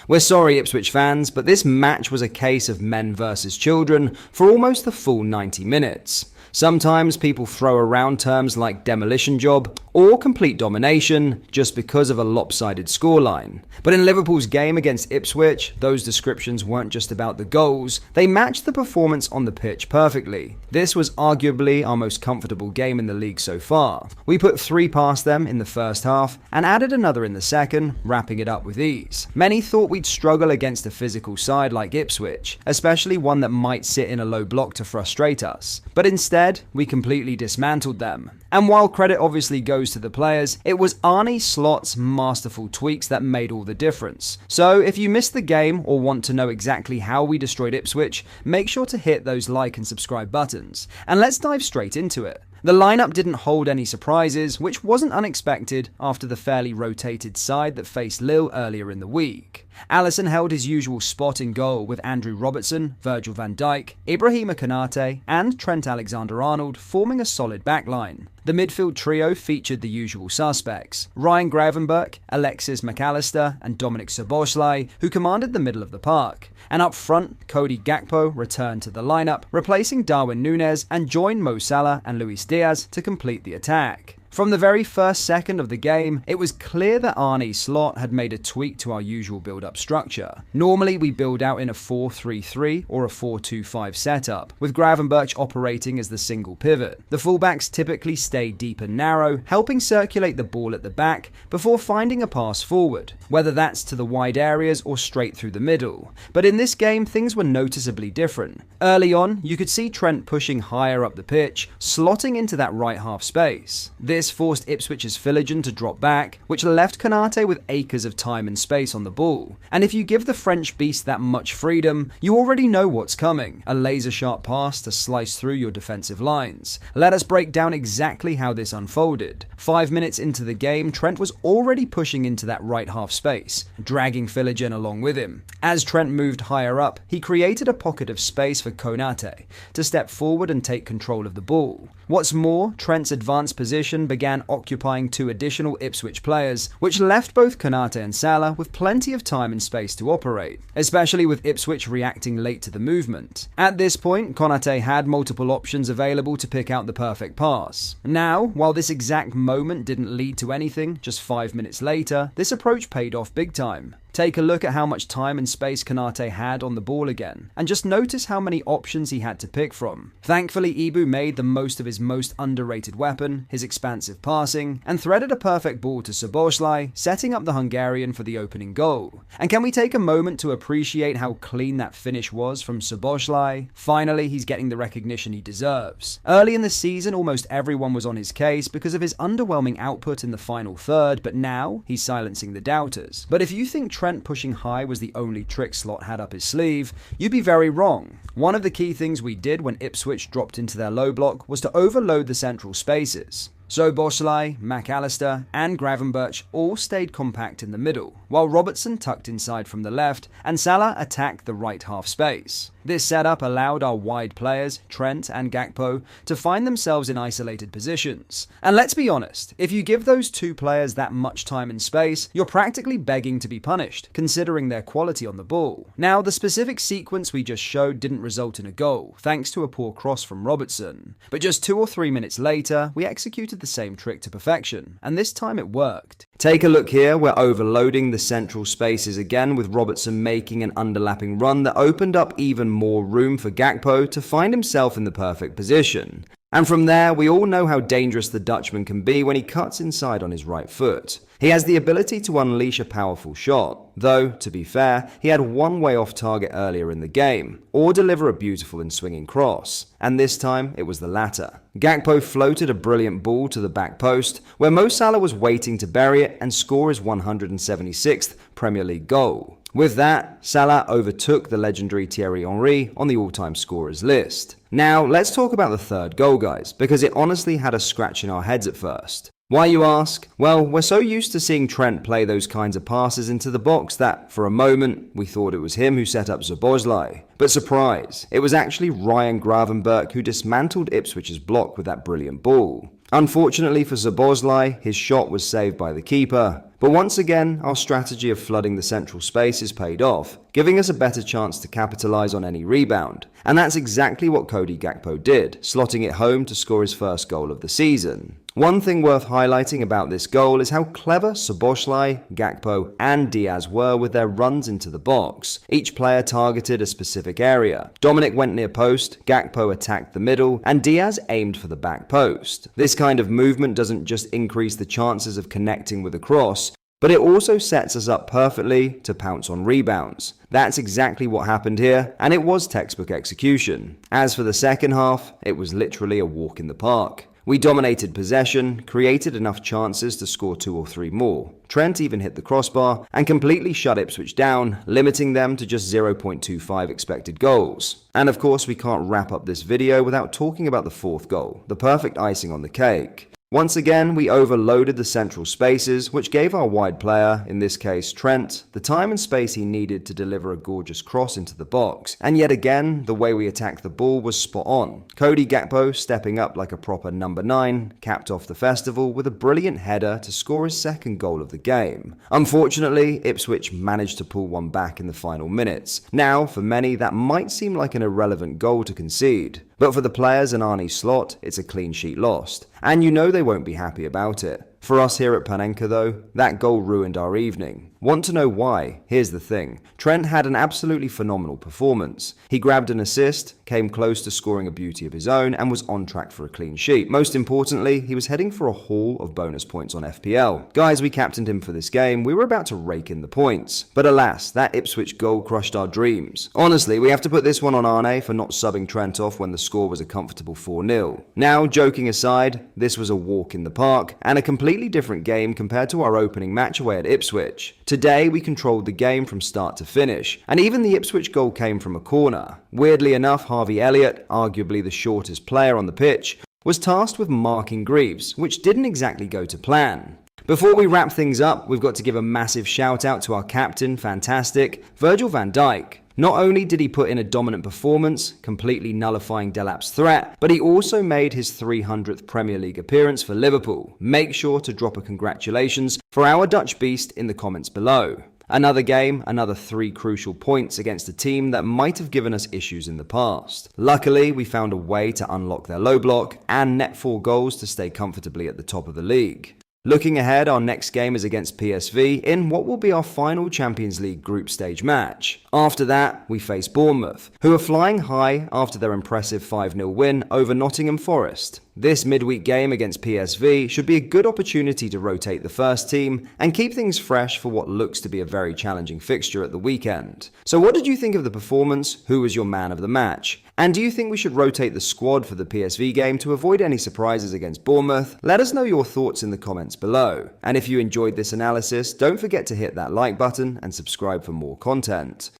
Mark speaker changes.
Speaker 1: We're sorry, Ipswich fans, but this match was a case of men versus children for almost the full 90 minutes. Sometimes people throw around terms like demolition job or complete domination just because of a lopsided scoreline. But in Liverpool's game against Ipswich, those descriptions weren't just about the goals, they matched the performance on the pitch perfectly. This was arguably our most comfortable game in the league so far. We put 3 past them in the first half and added another in the second, wrapping it up with ease. Many thought we'd struggle against a physical side like Ipswich, especially one that might sit in a low block to frustrate us. But instead, we completely dismantled them. And while credit obviously goes to the players, it was Arne Slot's masterful tweaks that made all the difference. So if you missed the game or want to know exactly how we destroyed Ipswich, make sure to hit those like and subscribe buttons. And let's dive straight into it. The lineup didn't hold any surprises, which wasn't unexpected after the fairly rotated side that faced Lille earlier in the week. Alisson held his usual spot in goal with Andrew Robertson, Virgil van Dijk, Ibrahima Konate and Trent Alexander-Arnold forming a solid backline. The midfield trio featured the usual suspects, Ryan Gravenberch, Alexis McAllister and Dominic Szoboszlai, who commanded the middle of the park. And up front, Cody Gakpo returned to the lineup, replacing Darwin Núñez and joined Mo Salah and Luis Diaz to complete the attack. From the very first second of the game, it was clear that Arne Slot had made a tweak to our usual build-up structure. Normally, we build out in a 4-3-3 or a 4-2-5 setup, with Gravenberch operating as the single pivot. The fullbacks typically stay deep and narrow, helping circulate the ball at the back before finding a pass forward, whether that's to the wide areas or straight through the middle. But in this game, things were noticeably different. Early on, you could see Trent pushing higher up the pitch, slotting into that right half space. This forced Ipswich's Philigen to drop back, which left Konate with acres of time and space on the ball. And if you give the French beast that much freedom, you already know what's coming. A laser-sharp pass to slice through your defensive lines. Let us break down exactly how this unfolded. 5 minutes into the game, Trent was already pushing into that right half space, dragging Philigen along with him. As Trent moved higher up, he created a pocket of space for Konate to step forward and take control of the ball. What's more, Trent's advanced position began occupying 2 additional Ipswich players, which left both Konate and Salah with plenty of time and space to operate, especially with Ipswich reacting late to the movement. At this point, Konate had multiple options available to pick out the perfect pass. Now, while this exact moment didn't lead to anything, just 5 minutes later, this approach paid off big time. Take a look at how much time and space Konate had on the ball again, and just notice how many options he had to pick from. Thankfully, Ibu made the most of his most underrated weapon, his expansive passing, and threaded a perfect ball to Szoboszlai, setting up the Hungarian for the opening goal. And can we take a moment to appreciate how clean that finish was from Szoboszlai? Finally, he's getting the recognition he deserves. Early in the season, almost everyone was on his case because of his underwhelming output in the final third, but now he's silencing the doubters. But if you think Trent pushing high was the only trick Slot had up his sleeve, you'd be very wrong. One of the key things we did when Ipswich dropped into their low block was to overload the central spaces. Szoboszlai, McAllister and Gravenberch all stayed compact in the middle, while Robertson tucked inside from the left and Salah attacked the right half space. This setup allowed our wide players, Trent and Gakpo, to find themselves in isolated positions. And let's be honest, if you give those 2 players that much time and space, you're practically begging to be punished, considering their quality on the ball. Now, the specific sequence we just showed didn't result in a goal, thanks to a poor cross from Robertson. But just 2 or 3 minutes later, we executed the same trick to perfection, and this time it worked. Take a look here, we're overloading the central spaces again with Robertson making an underlapping run that opened up even more room for Gakpo to find himself in the perfect position. And from there, we all know how dangerous the Dutchman can be when he cuts inside on his right foot. He has the ability to unleash a powerful shot, though, to be fair, he had one way off target earlier in the game, or deliver a beautiful and swinging cross, and this time it was the latter. Gakpo floated a brilliant ball to the back post, where Mo Salah was waiting to bury it and score his 176th Premier League goal. With that, Salah overtook the legendary Thierry Henry on the all-time scorers list. Now, let's talk about the third goal, guys, because it honestly had us scratching our heads at first. Why, you ask? Well, we're so used to seeing Trent play those kinds of passes into the box that, for a moment, we thought it was him who set up Szoboszlai. But surprise, it was actually Ryan Gravenberch who dismantled Ipswich's block with that brilliant ball. Unfortunately for Szoboszlai, his shot was saved by the keeper, But once again, our strategy of flooding the central spaces paid off, giving us a better chance to capitalise on any rebound. And that's exactly what Cody Gakpo did, slotting it home to score his first goal of the season. One thing worth highlighting about this goal is how clever Szoboszlai, Gakpo and Diaz were with their runs into the box. Each player targeted a specific area. Dominic went near post, Gakpo attacked the middle, and Diaz aimed for the back post. This kind of movement doesn't just increase the chances of connecting with a cross, but it also sets us up perfectly to pounce on rebounds. That's exactly what happened here, and it was textbook execution. As for the second half, it was literally a walk in the park. We dominated possession, created enough chances to score 2 or 3 more. Trent even hit the crossbar and completely shut Ipswich down, limiting them to just 0.25 expected goals. And of course, we can't wrap up this video without talking about the fourth goal, the perfect icing on the cake. Once again, we overloaded the central spaces, which gave our wide player, in this case Trent, the time and space he needed to deliver a gorgeous cross into the box. And yet again, the way we attacked the ball was spot on. Cody Gakpo, stepping up like a proper number 9, capped off the festival with a brilliant header to score his second goal of the game. Unfortunately, Ipswich managed to pull one back in the final minutes. Now, for many, that might seem like an irrelevant goal to concede. But for the players in Arnie's slot, it's a clean sheet lost. And you know they won't be happy about it. For us here at Panenka though, that goal ruined our evening. Want to know why? Here's the thing. Trent had an absolutely phenomenal performance. He grabbed an assist, came close to scoring a beauty of his own, and was on track for a clean sheet. Most importantly, he was heading for a haul of bonus points on FPL. Guys, we captained him for this game. We were about to rake in the points. But alas, that Ipswich goal crushed our dreams. Honestly, we have to put this one on Arne for not subbing Trent off when the score was a comfortable 4-0. Now, joking aside, this was a walk in the park, and a completely different game compared to our opening match away at Ipswich. Today, we controlled the game from start to finish, and even the Ipswich goal came from a corner. Weirdly enough, Harvey Elliott, arguably the shortest player on the pitch, was tasked with marking Greaves, which didn't exactly go to plan. Before we wrap things up, we've got to give a massive shout out to our captain, fantastic, Virgil van Dijk. Not only did he put in a dominant performance, completely nullifying Delap's threat, but he also made his 300th Premier League appearance for Liverpool. Make sure to drop a congratulations for our Dutch beast in the comments below. Another game, another 3 crucial points against a team that might have given us issues in the past. Luckily, we found a way to unlock their low block and net 4 goals to stay comfortably at the top of the league. Looking ahead, our next game is against PSV in what will be our final Champions League group stage match. After that, we face Bournemouth, who are flying high after their impressive 5-0 win over Nottingham Forest. This midweek game against PSV should be a good opportunity to rotate the first team and keep things fresh for what looks to be a very challenging fixture at the weekend. So what did you think of the performance? Who was your man of the match? And do you think we should rotate the squad for the PSV game to avoid any surprises against Bournemouth? Let us know your thoughts in the comments below. And if you enjoyed this analysis, don't forget to hit that like button and subscribe for more content.